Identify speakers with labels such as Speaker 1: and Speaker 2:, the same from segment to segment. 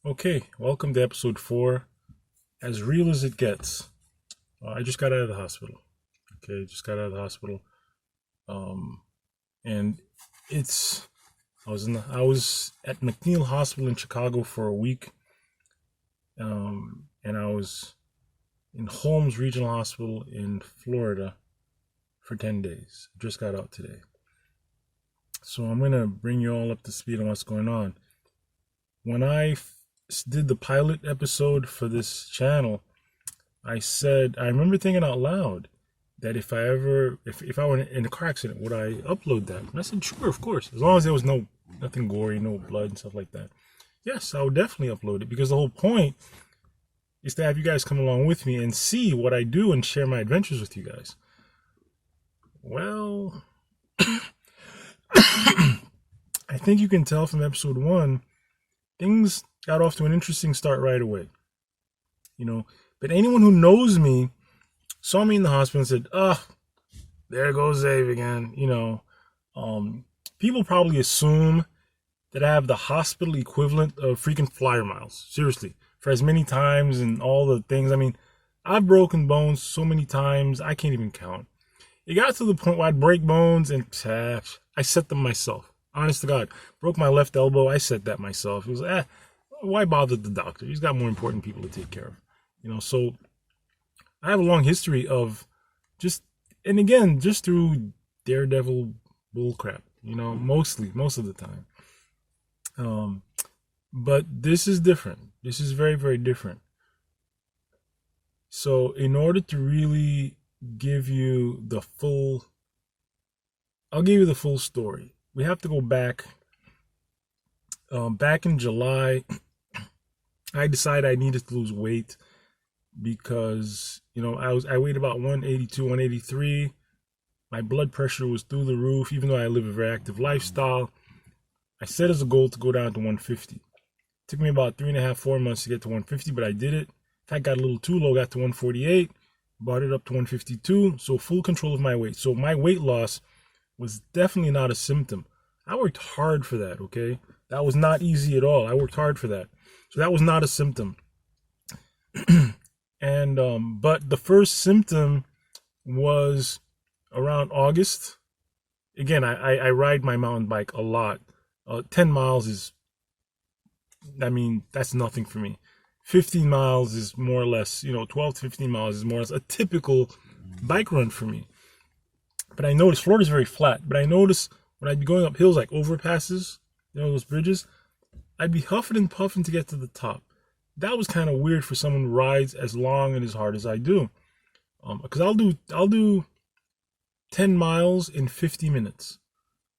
Speaker 1: Okay, welcome to episode 4, As Real as It Gets. I just got out of the hospital. Okay, just got out of the hospital. Um, and it's, I was at McNeil Hospital in Chicago for a week. And I was in Holmes Regional Hospital in Florida for 10 days. Just got out today. So I'm going to bring you all up to speed on what's going on. When I did the pilot episode for this channel, I remember thinking out loud that if I were in a car accident, would I upload that? And I said, sure, of course, as long as there was nothing gory, no blood and stuff like that. Yes, I would definitely upload it, because the whole point is to have you guys come along with me and see what I do and share my adventures with you guys. Well, I think you can tell from episode 1, things got off to an interesting start right away. But anyone who knows me saw me in the hospital and said, there goes Dave again. People probably assume that I have the hospital equivalent of freaking flyer miles. Seriously, for as many times and all the things. I mean, I've broken bones so many times, I can't even count. It got to the point where I'd break bones and I set them myself. Honest to God, broke my left elbow, I set that myself. It was, why bother the doctor? He's got more important people to take care of. So I have a long history of just through daredevil bullcrap, most of the time. But this is different. This is very, very different. So in order to really give you the full, I'll give you the full story. We have to go back. Back in July, I decided I needed to lose weight because, I weighed about 182, 183. My blood pressure was through the roof, even though I live a very active lifestyle. I set as a goal to go down to 150. It took me about 3.5, 4 months to get to 150, but I did it. In fact, got a little too low, got to 148, brought it up to 152, so full control of my weight. So my weight loss was definitely not a symptom. I worked hard for that, okay? That was not easy at all. I worked hard for that. So that was not a symptom. And but the first symptom was around August. Again, I ride my mountain bike a lot. 10 miles that's nothing for me. 15 miles is more or less, 12 to 15 miles is more or less a typical bike run for me. But I noticed Florida's very flat. But I noticed when I'd be going up hills like overpasses, those bridges, I'd be huffing and puffing to get to the top. That was kind of weird for someone who rides as long and as hard as I do. Because I'll do 10 miles in 50 minutes,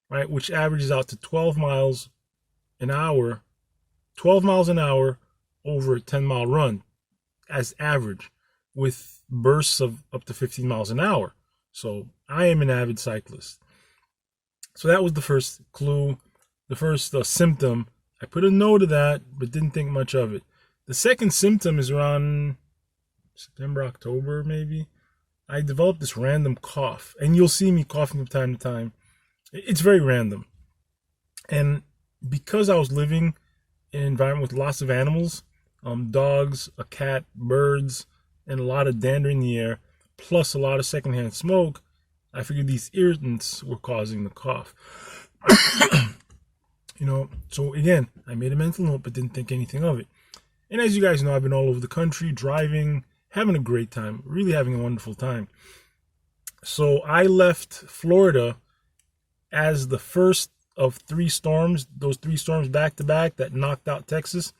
Speaker 1: right? Which averages out to 12 miles an hour. 12 miles an hour over a 10-mile run as average, with bursts of up to 15 miles an hour. So I am an avid cyclist. So that was the first clue, the first symptom. I put a no to that, but didn't think much of it. The second symptom is around September, October, maybe. I developed this random cough, and you'll see me coughing from time to time. It's very random. And because I was living in an environment with lots of animals, dogs, a cat, birds, and a lot of dander in the air, plus a lot of secondhand smoke, I figured these irritants were causing the cough. So again, I made a mental note, but didn't think anything of it. And as you guys know, I've been all over the country, driving, having a great time, really having a wonderful time. So I left Florida as the first of 3 storms, those 3 storms back to back that knocked out Texas.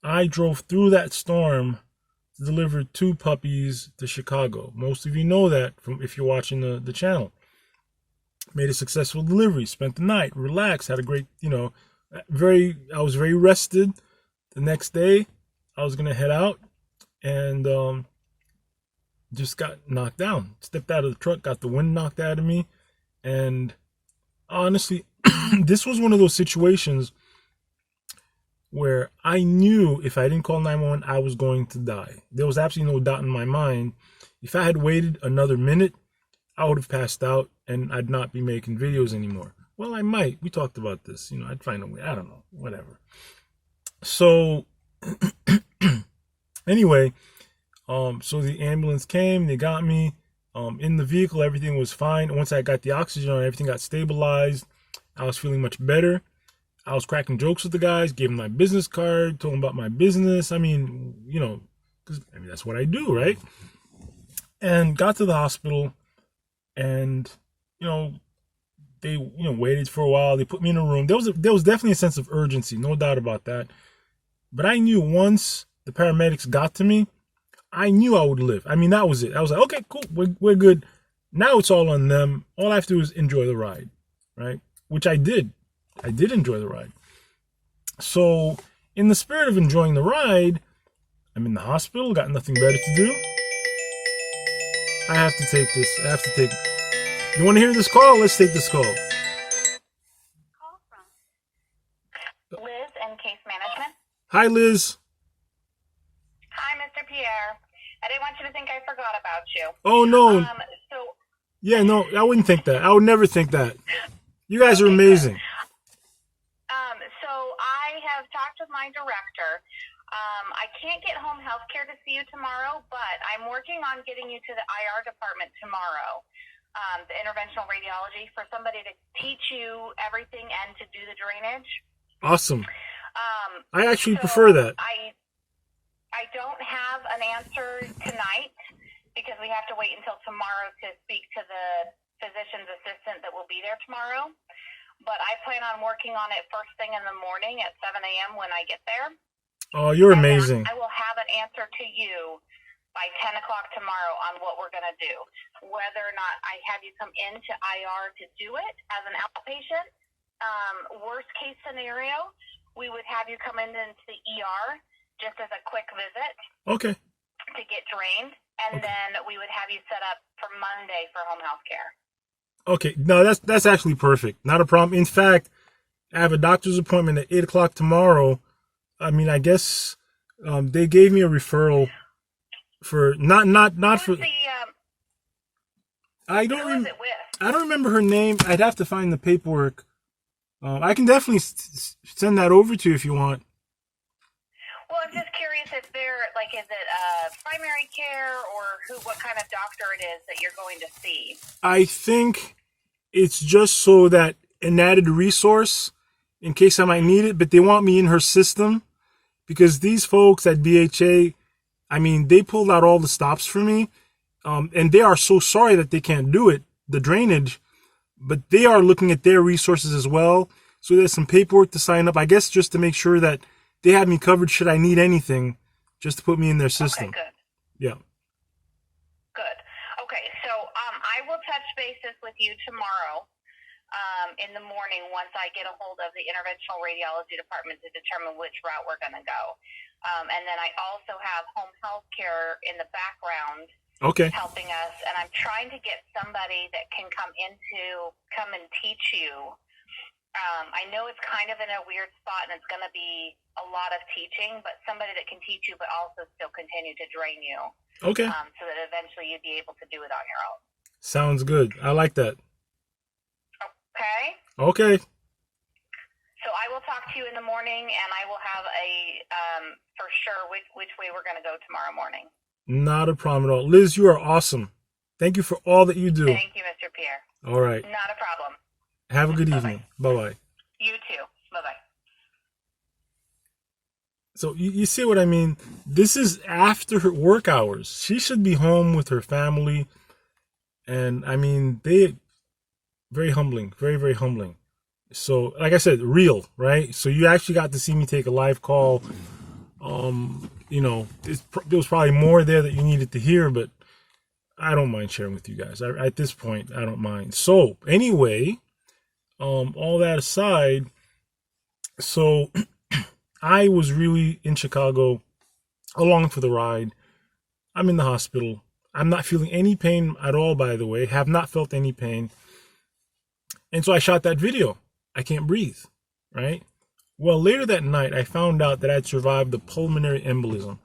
Speaker 1: I drove through that storm to deliver 2 puppies to Chicago. Most of you know that from if you're watching the channel. Made a successful delivery, spent the night, relaxed, had a great, I was very rested. The next day, I was going to head out and just got knocked down. Stepped out of the truck, got the wind knocked out of me. And honestly, this was one of those situations where I knew if I didn't call 911, I was going to die. There was absolutely no doubt in my mind. If I had waited another minute, I would have passed out and I'd not be making videos anymore. Well, I might. We talked about this. I'd find a way. I don't know. Whatever. So anyway, so the ambulance came, they got me in the vehicle, everything was fine. Once I got the oxygen on, everything got stabilized. I was feeling much better. I was cracking jokes with the guys, gave them my business card, told them about my business. I mean, because that's what I do, right? And got to the hospital, and you know, they waited for a while. They put me in a room. There was definitely a sense of urgency, no doubt about that. But I knew once the paramedics got to me, I knew I would live. I mean, that was it. I was like, okay, cool, we're good. Now it's all on them. All I have to do is enjoy the ride, right? Which I did. I did enjoy the ride. So, in the spirit of enjoying the ride, I'm in the hospital, got nothing better to do. I have to take this. You want to hear this call? Let's take this call.
Speaker 2: Call from Liz in case management.
Speaker 1: Hi, Liz.
Speaker 2: Hi, Mr. Pierre. I didn't want you to think I forgot about you.
Speaker 1: Oh, no.
Speaker 2: So
Speaker 1: Yeah, no, I wouldn't think that. I would never think that. You guys are
Speaker 2: Okay,
Speaker 1: amazing.
Speaker 2: so I have talked with my director. I can't get home health care to see you tomorrow, but I'm working on getting you to the IR department tomorrow, the interventional radiology, for somebody to teach you everything and to do the drainage.
Speaker 1: Awesome. I actually
Speaker 2: So
Speaker 1: prefer that.
Speaker 2: I don't have an answer tonight because we have to wait until tomorrow to speak to the physician's assistant that will be there tomorrow. But I plan on working on it first thing in the morning at 7 a.m. when I get there.
Speaker 1: Oh, you're
Speaker 2: And then
Speaker 1: amazing.
Speaker 2: I will have an answer to you by 10 o'clock tomorrow on what we're going to do. Whether or not I have you come into IR to do it as an outpatient. Worst case scenario, we would have you come into the ER just as a quick visit
Speaker 1: Okay.
Speaker 2: to get drained. And then we would have you set up for Monday for home health care.
Speaker 1: Okay. No, that's actually perfect. Not a problem. In fact, I have a doctor's appointment at 8 o'clock tomorrow. I mean, I guess they gave me a referral for not for. I don't.
Speaker 2: Who is it with?
Speaker 1: I don't remember her name. I'd have to find the paperwork. I can definitely send that over to you if you want.
Speaker 2: Well, I'm just curious if they're is it primary care or what kind of doctor it is that you're going to see?
Speaker 1: I think it's just so that an added resource in case I might need it, but they want me in her system because these folks at BHA, I mean, they pulled out all the stops for me, and they are so sorry that they can't do it, the drainage, but they are looking at their resources as well. So there's some paperwork to sign up, I guess, just to make sure that they have me covered should I need anything, just to put me in their system.
Speaker 2: Okay, good.
Speaker 1: Yeah.
Speaker 2: Good. Okay, so I will touch bases with you tomorrow in the morning once I get a hold of the interventional radiology department to determine which route we're going to go. And then I also have home health care in the background helping us, and I'm trying to get somebody that can come and teach you. I know it's kind of in a weird spot and it's going to be a lot of teaching, but somebody that can teach you but also still continue to drain you.
Speaker 1: Okay.
Speaker 2: So that eventually you'd be able to do it on your own.
Speaker 1: Sounds good. I like that.
Speaker 2: Okay?
Speaker 1: Okay.
Speaker 2: So I will talk to you in the morning, and I will have for sure which way we're going to go tomorrow morning.
Speaker 1: Not a problem at all. Liz, you are awesome. Thank you for all that you do.
Speaker 2: Thank you, Mr. Pierre.
Speaker 1: All right.
Speaker 2: Not a problem.
Speaker 1: Have a good
Speaker 2: Bye-bye.
Speaker 1: evening. Bye-bye.
Speaker 2: You too. Bye-bye.
Speaker 1: So you see what I mean? This is after her work hours. She should be home with her family. And I mean, very humbling, very, very humbling. So like I said, real, right? So you actually got to see me take a live call. There was probably more there that you needed to hear, but I don't mind sharing with you guys. At this point, I don't mind. So anyway, all that aside, so I was really in Chicago along for the ride. I'm in the hospital. I'm not feeling any pain at all, by the way. Have not felt any pain. And so I shot that video. I can't breathe, right? Well, later that night, I found out that I'd survived a pulmonary embolism.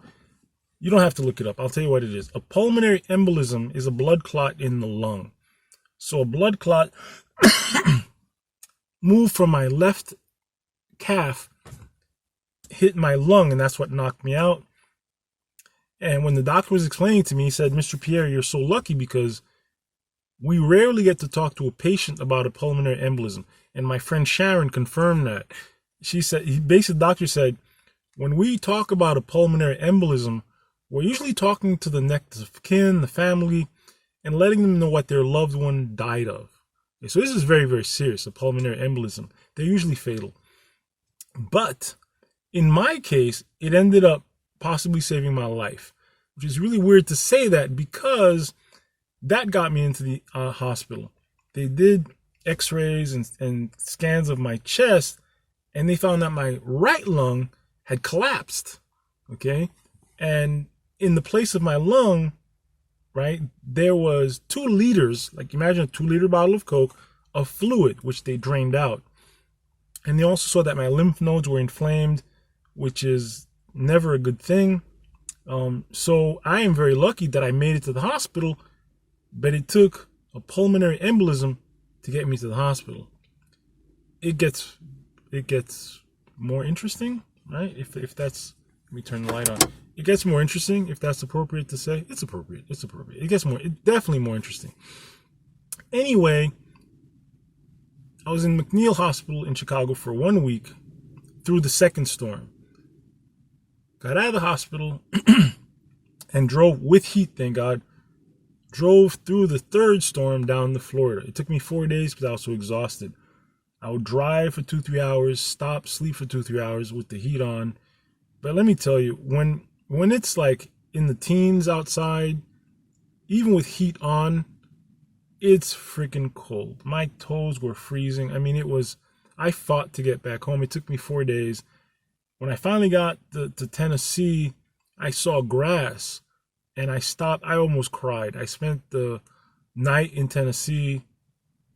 Speaker 1: You don't have to look it up. I'll tell you what it is. A pulmonary embolism is a blood clot in the lung. So a blood clot moved from my left calf hit my lung, and that's what knocked me out. And when the doctor was explaining to me, he said, "Mr. Pierre, you're so lucky because we rarely get to talk to a patient about a pulmonary embolism." And my friend Sharon confirmed that. She said, the doctor said, when we talk about a pulmonary embolism, we're usually talking to the next of kin, the family, and letting them know what their loved one died of. Okay, so this is very, very serious, a pulmonary embolism. They're usually fatal. But in my case, it ended up possibly saving my life, which is really weird to say that because that got me into the hospital. They did x-rays and scans of my chest, and they found that my right lung had collapsed, okay? And in the place of my lung, right, there was 2 liters, like imagine a 2-liter bottle of Coke, of fluid, which they drained out. And they also saw that my lymph nodes were inflamed, which is never a good thing. So I am very lucky that I made it to the hospital, but it took a pulmonary embolism to get me to the hospital. It gets more interesting, right? If that's, let me turn the light on. It gets more interesting, if that's appropriate to say. It's appropriate. It definitely more interesting. Anyway, I was in McNeil Hospital in Chicago for 1 week through the second storm. Got out of the hospital and drove with heat, thank God. Drove through the third storm down to Florida. It took me 4 days because I was so exhausted. I would drive for 2-3 hours, stop, sleep for 2-3 hours with the heat on. But let me tell you, when it's like in the teens outside, even with heat on, it's freaking cold. My toes were freezing. I mean, I fought to get back home. It took me 4 days. When I finally got to Tennessee, I saw grass and I stopped. I almost cried. I spent the night in Tennessee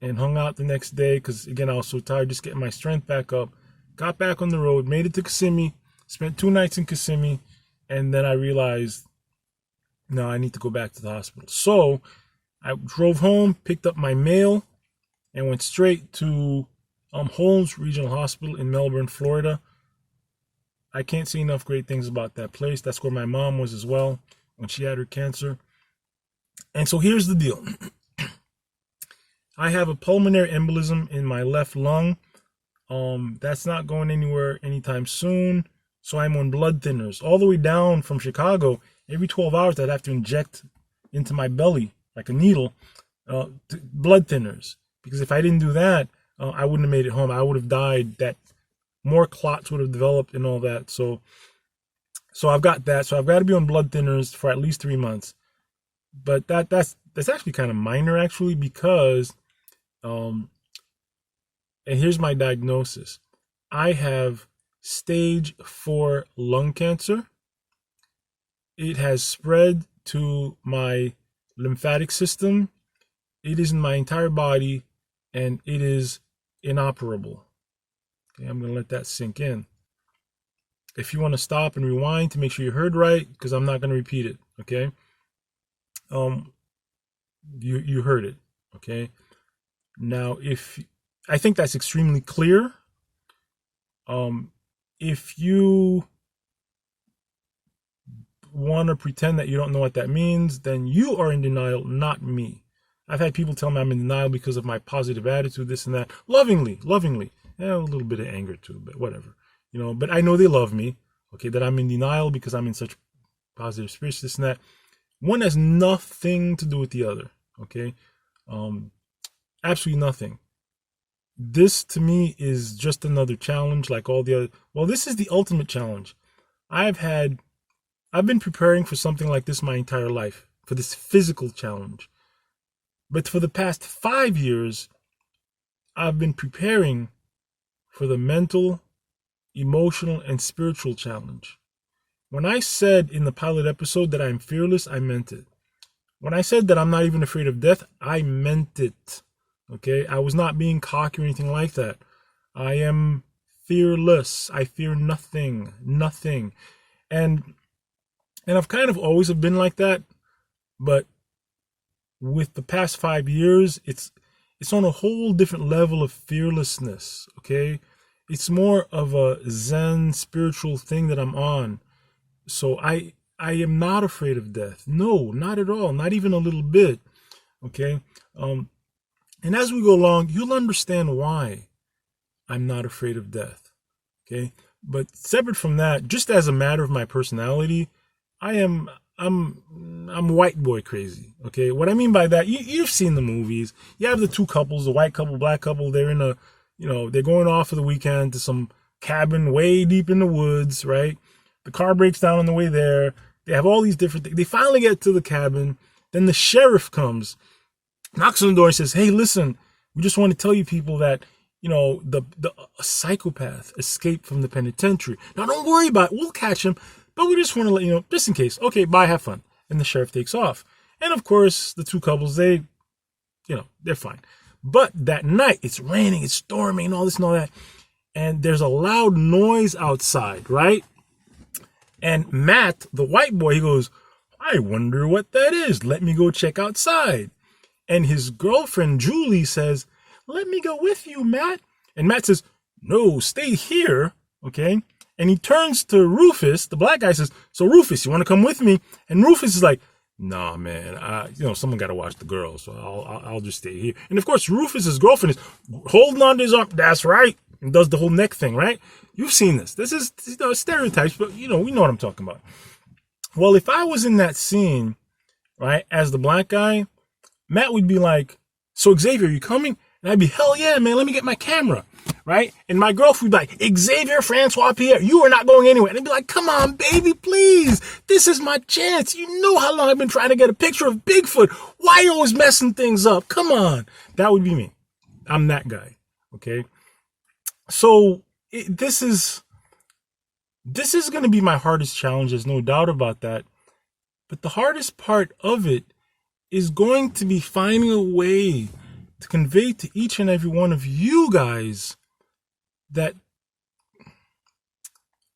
Speaker 1: and hung out the next day because, again, I was so tired, just getting my strength back up. Got back on the road, made it to Kissimmee, spent 2 nights in Kissimmee, and then I realized, no, I need to go back to the hospital. So I drove home, picked up my mail, and went straight to Holmes Regional Hospital in Melbourne, Florida. I can't say enough great things about that place. That's where my mom was as well when she had her cancer. And so here's the deal. I have a pulmonary embolism in my left lung. That's not going anywhere anytime soon. So I'm on blood thinners. All the way down from Chicago, every 12 hours I'd have to inject into my belly, like a needle, blood thinners. Because if I didn't do that, I wouldn't have made it home. I would have died. That more clots would have developed and all that. So I've got that. So I've got to be on blood thinners for at least 3 months. But that's actually kind of minor, actually, because and here's my diagnosis. I have stage 4 lung cancer. It has spread to my lymphatic system. It is in my entire body, and it is inoperable. Okay, I'm going to let that sink in. If you want to stop and rewind to make sure you heard right, because I'm not going to repeat it, okay? You heard it, okay? Now, I think that's extremely clear. If you want to pretend that you don't know what that means, then you are in denial, not me. I've had people tell me I'm in denial because of my positive attitude, this and that. Lovingly. Yeah, a little bit of anger too, but whatever. But I know they love me, okay, that I'm in denial because I'm in such positive spirits, this and that. One has nothing to do with the other, okay? Absolutely nothing. This, to me, is just another challenge like all the other. Well, this is the ultimate challenge. I've been preparing for something like this my entire life, for this physical challenge. But for the past 5 years, I've been preparing for the mental, emotional, and spiritual challenge. When I said in the pilot episode that I'm fearless, I meant it. When I said that I'm not even afraid of death, I meant it. Okay? I was not being cocky or anything like that. I am fearless. I fear nothing. Nothing. And I've kind of always have been like that, but with the past 5 years, it's on a whole different level of fearlessness, okay? it's more of a Zen spiritual thing that I'm on. So I am not afraid of death. No, not at all. Not even a little bit. Okay. And as we go along, you'll understand why I'm not afraid of death. Okay. But separate from that, just as a matter of my personality, I'm white boy crazy. Okay. What I mean by that, you've seen the movies. You have the two couples, the white couple, black couple. They're in a, they're going off for the weekend to some cabin way deep in the woods, right? The car breaks down on the way there. They have all these different things. They finally get to the cabin. Then the sheriff comes, knocks on the door and says, "Hey, listen, we just want to tell you people that, a psychopath escaped from the penitentiary. Now, don't worry about it. We'll catch him, but we just want to let you know, just in case. Okay, bye, have fun." And the sheriff takes off. And of course, the two couples, they're fine. But that night, it's raining, it's storming, and all this and all that. And there's a loud noise outside, right? And Matt, the white boy, he goes, "I wonder what that is. Let me go check outside." And his girlfriend, Julie, says, "Let me go with you, Matt." And Matt says, "No, stay here." Okay. And he turns to Rufus, the black guy, says, "So Rufus, you want to come with me?" And Rufus is like, "Nah, man, someone got to watch the girls, so I'll just stay here." And of course, Rufus's girlfriend is holding on to his arm. That's right. And does the whole neck thing, right? You've seen this. This is stereotypes, but we know what I'm talking about. Well, if I was in that scene, right, as the black guy, Matt would be like, "So Xavier, you coming?" And I'd be, "Hell yeah, man, let me get my camera," right? And my girlfriend would be like, "Xavier Francois Pierre, you are not going anywhere." And I'd be like, "Come on, baby, please. This is my chance. You know how long I've been trying to get a picture of Bigfoot. Why are you always messing things up? Come on." That would be me. I'm that guy, okay? So this is going to be my hardest challenge. There's no doubt about that. But the hardest part of it is going to be finding a way to convey to each and every one of you guys that,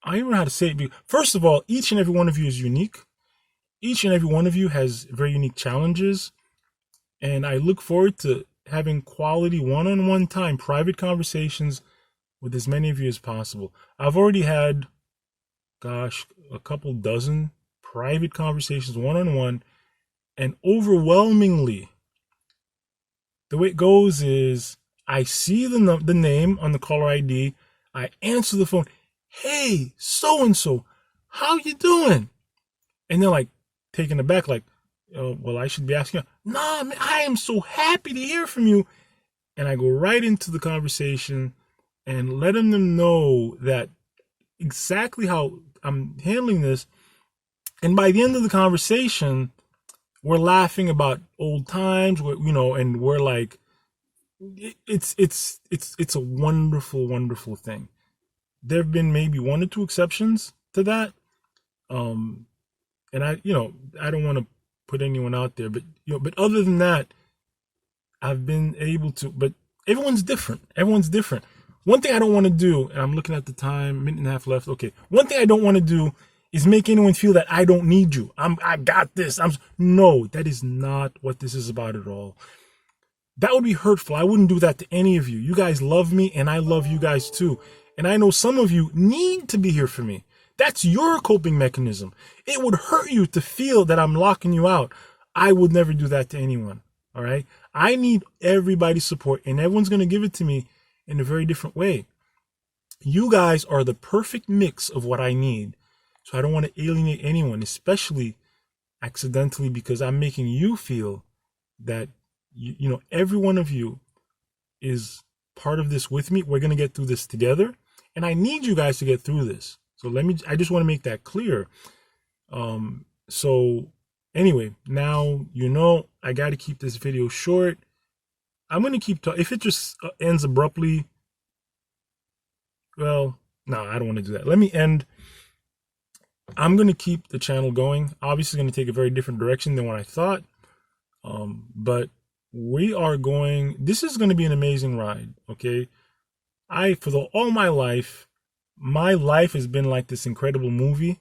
Speaker 1: I don't know how to say it. First of all, each and every one of you is unique. Each and every one of you has very unique challenges. And I look forward to having quality one-on-one time, private conversations with as many of you as possible. I've already had, a couple dozen private conversations one-on-one, and overwhelmingly, the way it goes is I see the name on the caller ID, I answer the phone, "Hey, so-and-so, how you doing?" And they're like taken aback, like, "Well, I should be asking you." "Nah, man, I am so happy to hear from you." And I go right into the conversation and letting them know that exactly how I'm handling this. And by the end of the conversation, we're laughing about old times, and we're like, it's a wonderful, wonderful thing. There have been maybe one or two exceptions to that. And I don't want to put anyone out there, but other than that, I've been able to, but everyone's different. One thing I don't want to do, and I'm looking at the time, minute and a half left. Okay. One thing I don't want to do is make anyone feel that I don't need you. I got this. No, that is not what this is about at all. That would be hurtful. I wouldn't do that to any of you. You guys love me, and I love you guys too. And I know some of you need to be here for me. That's your coping mechanism. It would hurt you to feel that I'm locking you out. I would never do that to anyone. All right. I need everybody's support, and everyone's going to give it to me in a very different way. You guys are the perfect mix of what I need. So I don't want to alienate anyone, especially accidentally, because I'm making you feel that, every one of you is part of this with me. We're going to get through this together, and I need you guys to get through this. So I just want to make that clear. So anyway, now, I got to keep this video short. I'm going to keep talking. If it just ends abruptly, well, no, I don't want to do that. Let me end. I'm going to keep the channel going. Obviously, going to take a very different direction than what I thought. But we are going, this is going to be an amazing ride. Okay. All my life has been like this incredible movie.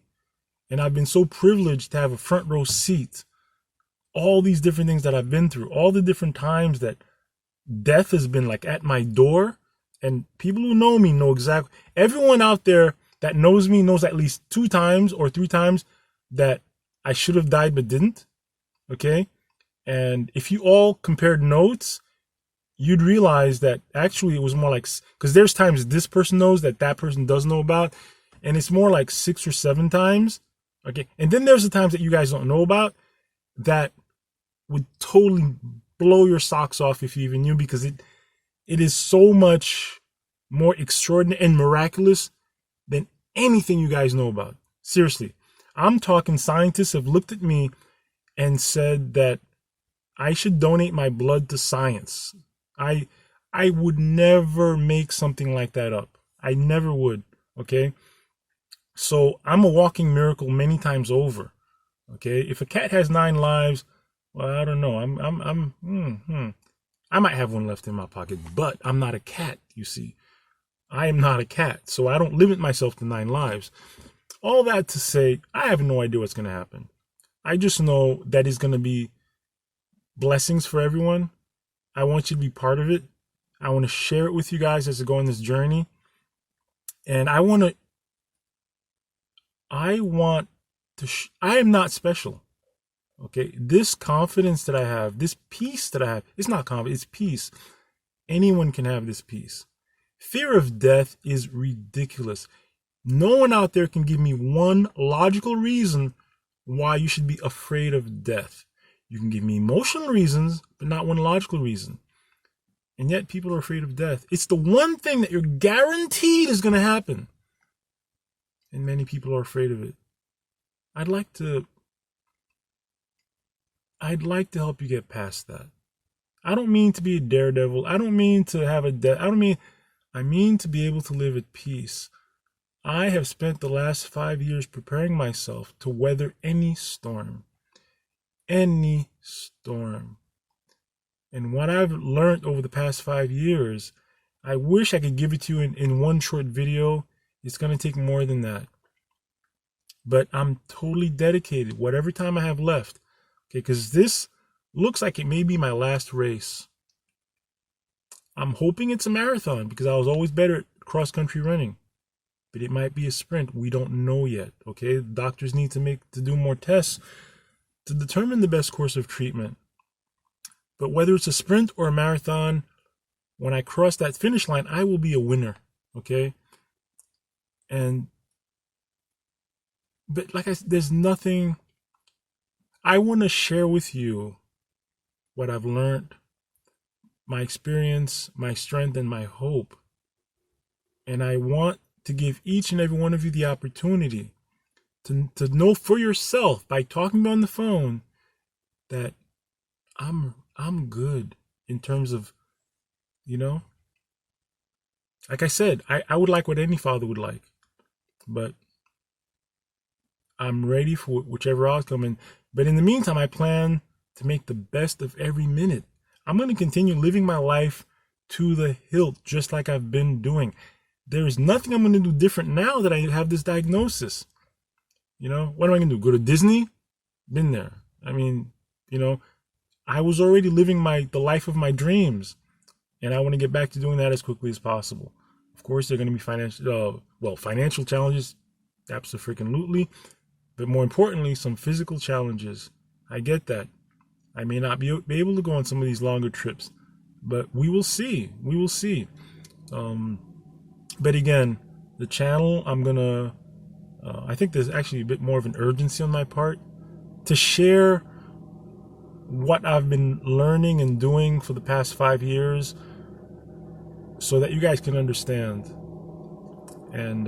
Speaker 1: And I've been so privileged to have a front row seat. All these different things that I've been through, all the different times that death has been like at my door, And people who know me know exactly. Everyone out there that knows me knows at least 2 times or 3 times that I should have died but didn't. Okay? And if you all compared notes, you'd realize that actually it was more like, because there's times this person knows that that person does know about, and it's more like 6 or 7 times. Okay? And then there's the times that you guys don't know about that would totally blow your socks off if you even knew, because it is so much more extraordinary and miraculous than anything you guys know about. Seriously. I'm talking scientists have looked at me and said that I should donate my blood to science. I would never make something like that up. I never would. Okay? So I'm a walking miracle many times over. Okay? If a cat has 9 lives, well, I don't know. I might have one left in my pocket, but I'm not a cat, you see. I am not a cat, so I don't limit myself to 9 lives. All that to say, I have no idea what's going to happen. I just know that it's going to be blessings for everyone. I want you to be part of it. I want to share it with you guys as I go on this journey. And I am not special. Okay, this confidence that I have, this peace that I have, it's not confidence, it's peace. Anyone can have this peace. Fear of death is ridiculous. No one out there can give me one logical reason why you should be afraid of death. You can give me emotional reasons, but not one logical reason. And yet people are afraid of death. It's the one thing that you're guaranteed is going to happen. And many people are afraid of it. I'd like to help you get past that. I don't mean to be a daredevil. I don't mean to have I mean to be able to live at peace. I have spent the last 5 years preparing myself to weather any storm. Any storm. And what I've learned over the past 5 years, I wish I could give it to you in one short video. It's going to take more than that. But I'm totally dedicated, whatever time I have left. Okay, because this looks like it may be my last race. I'm hoping it's a marathon because I was always better at cross-country running. But it might be a sprint. We don't know yet. Okay, doctors need to do more tests to determine the best course of treatment. But whether it's a sprint or a marathon, when I cross that finish line, I will be a winner. Okay, but like I said, there's nothing. I want to share with you what I've learned, my experience, my strength, and my hope. And I want to give each and every one of you the opportunity to know for yourself by talking on the phone that I'm good in terms of, like I said, I would like what any father would like, but I'm ready for whichever outcome. But in the meantime, I plan to make the best of every minute. I'm going to continue living my life to the hilt, just like I've been doing. There is nothing I'm going to do different now that I have this diagnosis. What am I going to do? Go to Disney? Been there. I mean, I was already living the life of my dreams, and I want to get back to doing that as quickly as possible. Of course, there are going to be financial challenges, absolutely, but more importantly, some physical challenges. I get that. I may not be able to go on some of these longer trips, but we will see. We will see. But again, the channel, I think there's actually a bit more of an urgency on my part to share what I've been learning and doing for the past 5 years so that you guys can understand. And,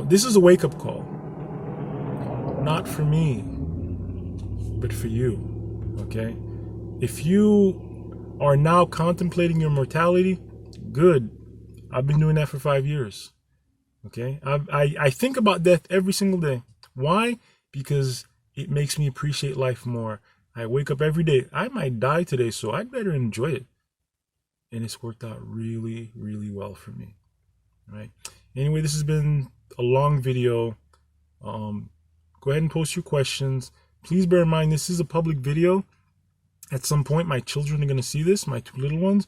Speaker 1: this is a wake-up call. Not for me, but for you, okay? If you are now contemplating your mortality, good. I've been doing that for 5 years, okay? I think about death every single day. Why? Because it makes me appreciate life more. I wake up every day. I might die today, so I'd better enjoy it. And it's worked out really, really well for me, all right? Anyway, this has been a long video. Go ahead and post your questions. Please bear in mind, this is a public video. At some point, my children are going to see this, my 2 little ones.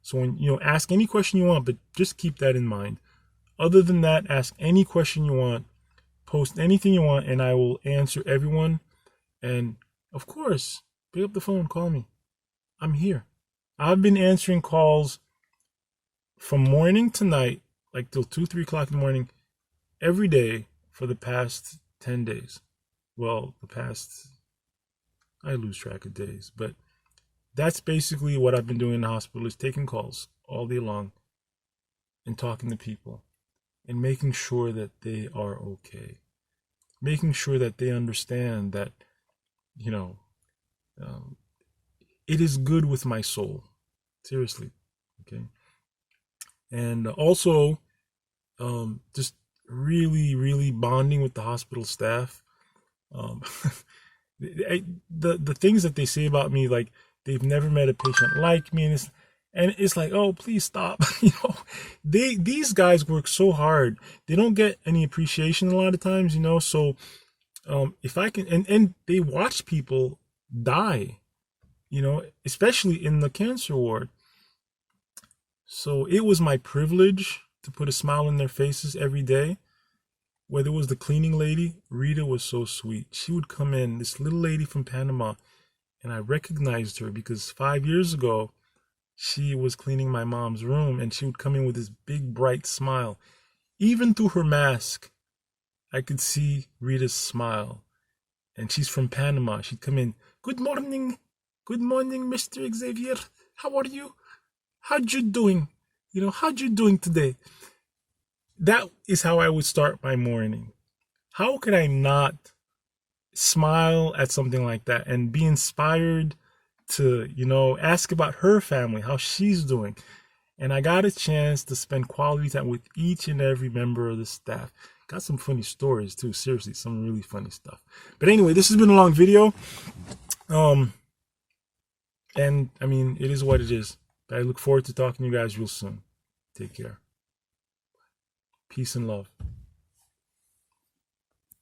Speaker 1: So when, ask any question you want, but just keep that in mind. Other than that, ask any question you want, post anything you want, and I will answer everyone. And of course, pick up the phone, call me. I'm here. I've been answering calls from morning to night, like till 2, 3 o'clock in the morning, every day for the past 10 days. Well, I lose track of days, but that's basically what I've been doing in the hospital, is taking calls all day long and talking to people and making sure that they are okay. Making sure that they understand that, it is good with my soul. Seriously. Okay. And also, just really, really bonding with the hospital staff. The things that they say about me, like they've never met a patient like me, and it's like, oh, please stop. These guys work so hard. They don't get any appreciation a lot of times, so if I can, and they watch people die, especially in the cancer ward. So it was my privilege to put a smile on their faces every day. Whether it was the cleaning lady, Rita was so sweet. She would come in, this little lady from Panama, and I recognized her because 5 years ago, she was cleaning my mom's room, and she would come in with this big, bright smile. Even through her mask, I could see Rita's smile. And she's from Panama. She'd come in, good morning, Mr. Xavier. How are you? How'd you doing? How'd you doing today? That is how I would start my morning. How could I not smile at something like that and be inspired to, ask about her family, how she's doing? And I got a chance to spend quality time with each and every member of the staff. Got some funny stories too. Seriously, some really funny stuff. But anyway, this has been a long video. And I mean, it is what it is. But I look forward to talking to you guys real soon. Take care. Peace and love.